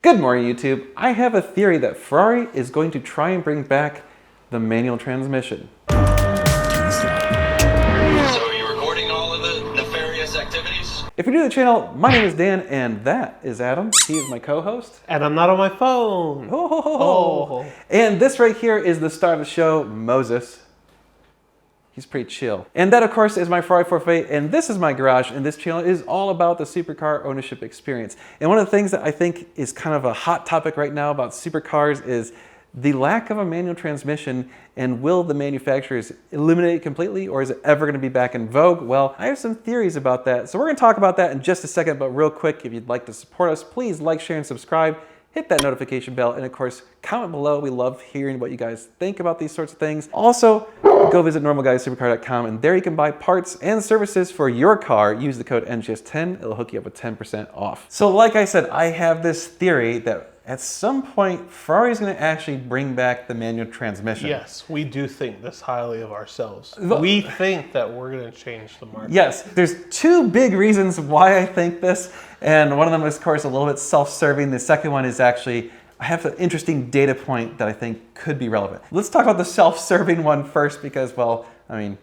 Good morning, YouTube. I have a theory that Ferrari is going to try and bring back the manual transmission. So are you recording all of the nefarious activities? If you're new to the channel, my name is Dan, and that is Adam. He is my co-host. And I'm not on my phone. Oh. And this right here is the star of the show, Moses. He's pretty chill. And that, of course, is my Ferrari Forfait, and this is my garage, and this channel is all about the supercar ownership experience. And one of the things that I think is kind of a hot topic right now about supercars is the lack of a manual transmission, and will the manufacturers eliminate it completely, or is it ever going to be back in vogue? Well, I have some theories about that, so we're going to talk about that in just a second, but real quick, if you'd like to support us, please like, share, and subscribe. Hit that notification bell, and of course, comment below. We love hearing what you guys think about these sorts of things. Also, go visit normalguysupercar.com, and there you can buy parts and services for your car. Use the code NGS10, it'll hook you up with 10% off. So like I said, I have this theory that at some point, Ferrari's gonna actually bring back the manual transmission. Yes, we do think this highly of ourselves. We think that we're going to change the market. Yes, there's two big reasons why I think this, and one of them is, of course, a little bit self-serving. The second one is actually, I have an interesting data point that I think could be relevant. Let's talk about the self-serving one first because, well, I mean,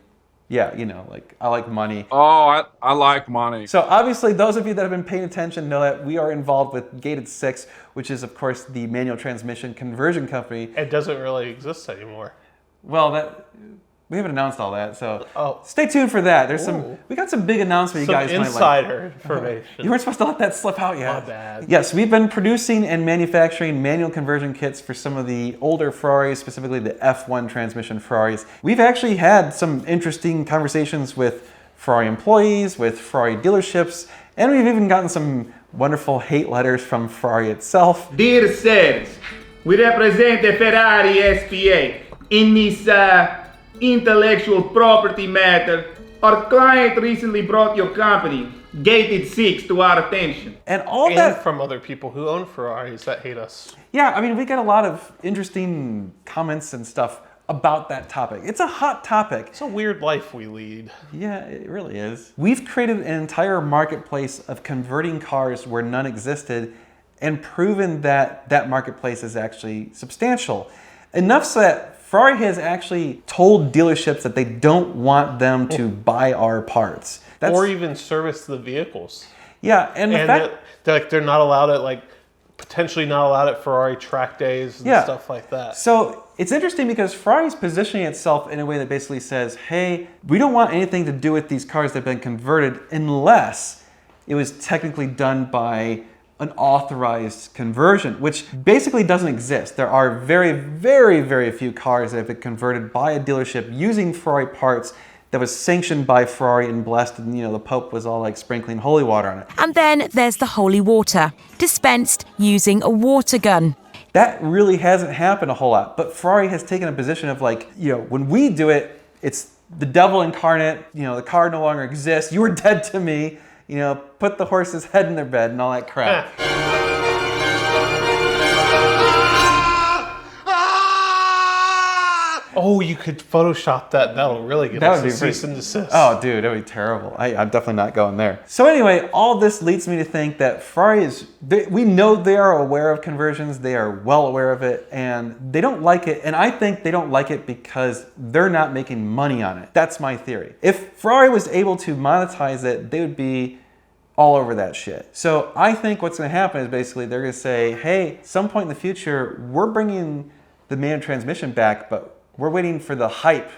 yeah, you know, like, I like money. Oh, I like money. So obviously, those of you that have been paying attention know that we are involved with Gated 6, which is, of course, the manual transmission conversion company. It doesn't really exist anymore. Well, we haven't announced all that, so Oh. stay tuned for that. There's we got some big announcements you Some guys might like. insider information. You weren't supposed to let that slip out yet. My bad. Yes, we've been producing and manufacturing manual conversion kits for some of the older Ferraris, specifically the F1 transmission Ferraris. We've actually had some interesting conversations with Ferrari employees, with Ferrari dealerships, and we've even gotten some wonderful hate letters from Ferrari itself. Dear sirs, we represent the Ferrari SPA. In this intellectual property matter, our client recently brought your company, Gated 6, to our attention. And all And that, from other people who own Ferraris that hate us. yeah, I mean, we get a lot of interesting comments and stuff about that topic. It's a hot topic. It's a weird life we lead. Yeah, it really is. We've created an entire marketplace of converting cars where none existed and proven that that marketplace is actually substantial. Enough so that Ferrari has actually told dealerships that they don't want them to buy our parts. Or even service the vehicles. Yeah, and the And fact... they're not allowed at, like, potentially not allowed at Ferrari track days and Yeah. stuff like that. So it's interesting because Ferrari's positioning itself in a way that basically says, hey, we don't want anything to do with these cars that have been converted unless it was technically done by an authorized conversion, which basically doesn't exist. There are very, very, very few cars that have been converted by a dealership using Ferrari parts that was sanctioned by Ferrari and blessed, and, you know, the Pope was all like sprinkling holy water on it. And then there's the holy water, dispensed using a water gun. That really hasn't happened a whole lot, but Ferrari has taken a position of like, you know, when we do it, it's the devil incarnate, you know, the car no longer exists, you were dead to me, you know, put the horse's head in their bed and all that crap. Oh, you could Photoshop that. That'll really get That us would a be pretty- cease and desist. Oh, dude, that would be terrible. I'm definitely not going there. So anyway, all this leads me to think that Ferrari is, we know they are aware of conversions, they are well aware of it, and they don't like it, and I think they don't like it because they're not making money on it. That's my theory. If Ferrari was able to monetize it, they would be all over that shit. So I think what's gonna happen is basically they're gonna say, hey, some point in the future, we're bringing the manual transmission back, but we're waiting for the hype,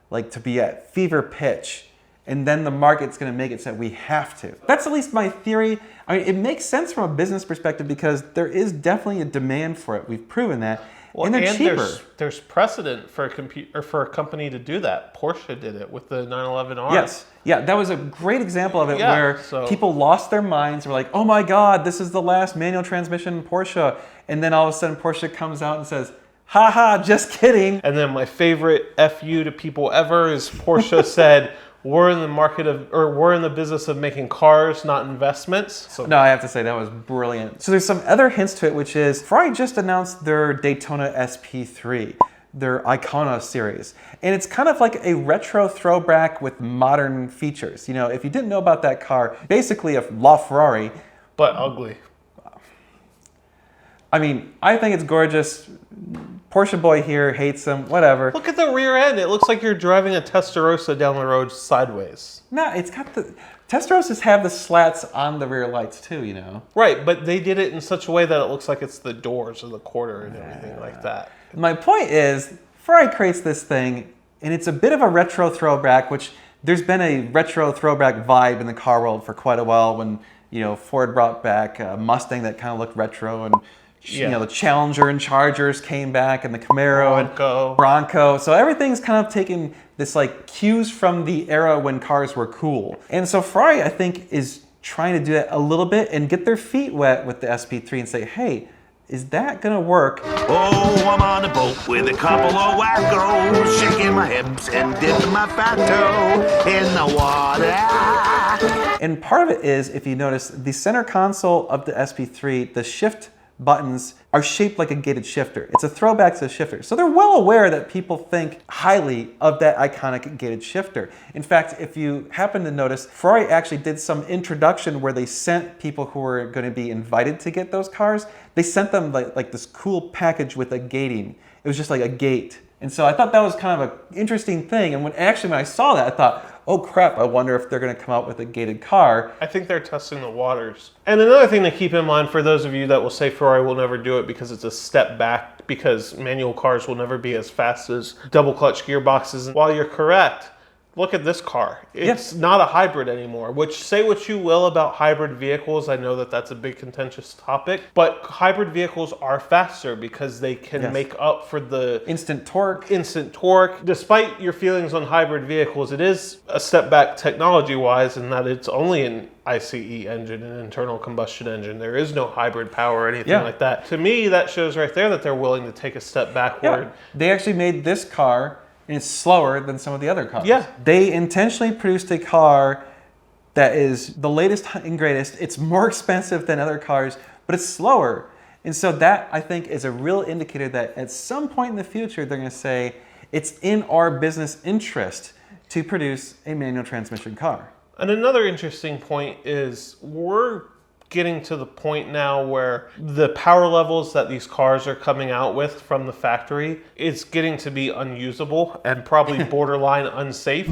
like, to be at fever pitch, and then the market's going to make it so we have to. That's at least my theory. I mean, it makes sense from a business perspective because there is definitely a demand for it. We've proven that, and they're cheaper. There's precedent for a company to do that. Porsche did it with the 911R. Yes, yeah, that was a great example of it Yeah, where so- people lost their minds. Were like, "Oh my God, this is the last manual transmission Porsche," and then all of a sudden Porsche comes out and says, "Ha, just kidding." And then my favorite FU to people ever is Porsche said, we're in the business of making cars, not investments. So No, I have to say that was brilliant. So there's some other hints to it, which is Ferrari just announced their Daytona SP3, their Icona series. And it's kind of like a retro throwback with modern features. You know, if you didn't know about that car, basically a LaFerrari, but ugly. I mean, I think it's gorgeous. Porsche boy here hates them, whatever. Look at the rear end. It looks like you're driving a Testarossa down the road sideways. No, it's got the... Testarossas have the slats on the rear lights too, you know? Right, but they did it in such a way that it looks like it's the doors or the quarter and everything like that. My point is, Ferrari creates this thing, and it's a bit of a retro throwback, which there's been a retro throwback vibe in the car world for quite a while when, you know, Ford brought back a Mustang that kind of looked retro, and you know, the Challenger and Chargers came back, and the Camaro and Bronco. So everything's kind of taken this like cues from the era when cars were cool. And so Ferrari, I think, is trying to do that a little bit and get their feet wet with the SP3 and say, hey, is that gonna work? Oh, I'm on a boat with a couple of wackos, shaking my hips and dipping my fat toe in the water. And part of it is, if you notice, the center console of the SP3, the shift buttons are shaped like a gated shifter. It's a throwback to the shifter. So they're well aware that people think highly of that iconic gated shifter. In fact, if you happen to notice, Ferrari actually did some introduction where they sent people who were going to be invited to get those cars, they sent them like this cool package with a gating. It was just like a gate. And so I thought that was kind of an interesting thing. And when I saw that, I thought, oh crap, I wonder if they're going to come out with a gated car. I think they're testing the waters. And another thing to keep in mind for those of you that will say Ferrari will never do it because it's a step back, because manual cars will never be as fast as double clutch gearboxes. And while you're correct, look at this car. It's not a hybrid anymore, which, say what you will about hybrid vehicles. I know that that's a big contentious topic, but hybrid vehicles are faster because they can make up for the instant torque. Despite your feelings on hybrid vehicles, it is a step back technology-wise in that it's only an ICE engine, an internal combustion engine. There is no hybrid power or anything like that. To me, that shows right there that they're willing to take a step backward. Yeah. They actually made this car, and it's slower than some of the other cars. Yeah. They intentionally produced a car that is the latest and greatest. It's more expensive than other cars, but it's slower. And so that, I think, is a real indicator that at some point in the future, they're going to say, it's in our business interest to produce a manual transmission car. And another interesting point is we're getting to the point now where the power levels that these cars are coming out with from the factory is getting to be unusable and probably borderline unsafe.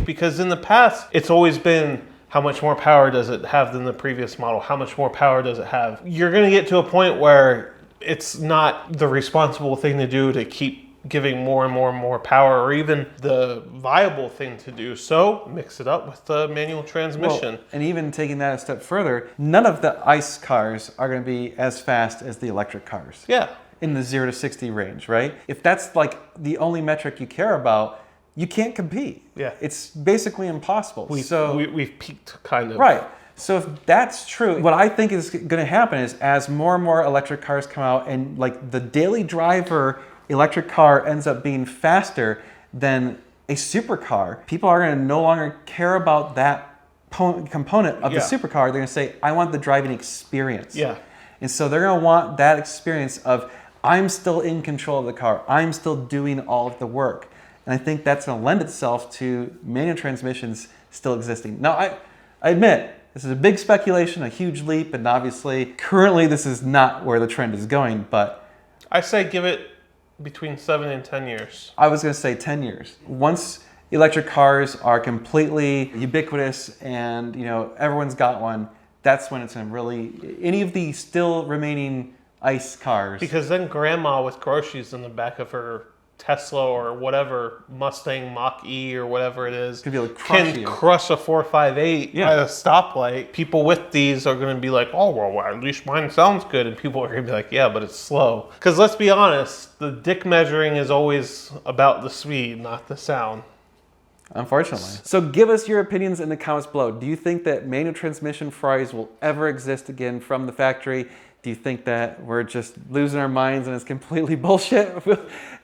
Because in the past, it's always been how much more power does it have than the previous model? How much more power does it have? You're going to get to a point where it's not the responsible thing to do to keep giving more and more and more power, or even the viable thing to do. So mix it up with the manual transmission. Well, and even taking that a step further, none of the ICE cars are going to be as fast as the electric cars. Yeah. In the 0 to 60 range, right? If that's like the only metric you care about, you can't compete. Yeah. It's basically impossible. We've peaked, kind of. Right. So if that's true, what I think is going to happen is as more and more electric cars come out and like the daily driver electric car ends up being faster than a supercar, people are going to no longer care about that component of the supercar. They're going to say, I want the driving experience. Yeah. And so they're going to want that experience of, I'm still in control of the car. I'm still doing all of the work. And I think that's going to lend itself to manual transmissions still existing. Now, I admit, this is a big speculation, a huge leap, and obviously, currently this is not where the trend is going, but I say give it between 7 and 10 years. I was going to say 10 years. Once electric cars are completely ubiquitous and everyone's got one, that's when it's going to really, any of the still remaining ICE cars. Because then grandma with groceries in the back of her Tesla or whatever, Mustang Mach-E or whatever it is, can crush a 458 at a stoplight. People with these are going to be like, oh, well, at least mine sounds good. And people are going to be like, yeah, but it's slow. Because let's be honest, the dick measuring is always about the speed, not the sound. Unfortunately. So give us your opinions in the comments below. Do you think that manual transmission Ferraris will ever exist again from the factory? Do you think that we're just losing our minds and it's completely bullshit?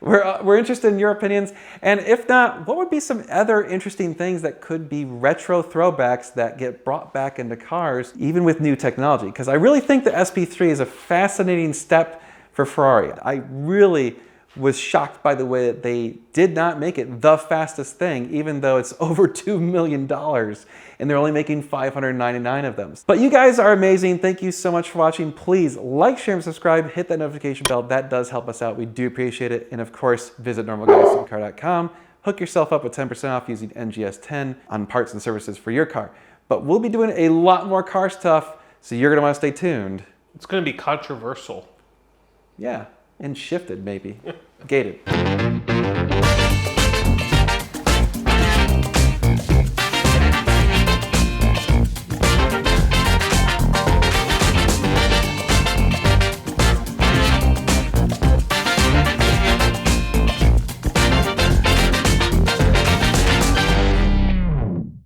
We're interested in your opinions. And if not, what would be some other interesting things that could be retro throwbacks that get brought back into cars, even with new technology? Because I really think the SP3 is a fascinating step for Ferrari. I really was shocked by the way that they did not make it the fastest thing, even though it's over $2 million and they're only making 599 of them. But you guys are amazing. Thank you so much for watching. Please like, share, and subscribe. Hit that notification bell. That does help us out. We do appreciate it. And of course, visit normalguyssupercar.com. Hook yourself up with 10% off using NGS10 on parts and services for your car. But we'll be doing a lot more car stuff, so you're gonna wanna stay tuned. It's going to be controversial. Yeah, and shifted maybe. Gated.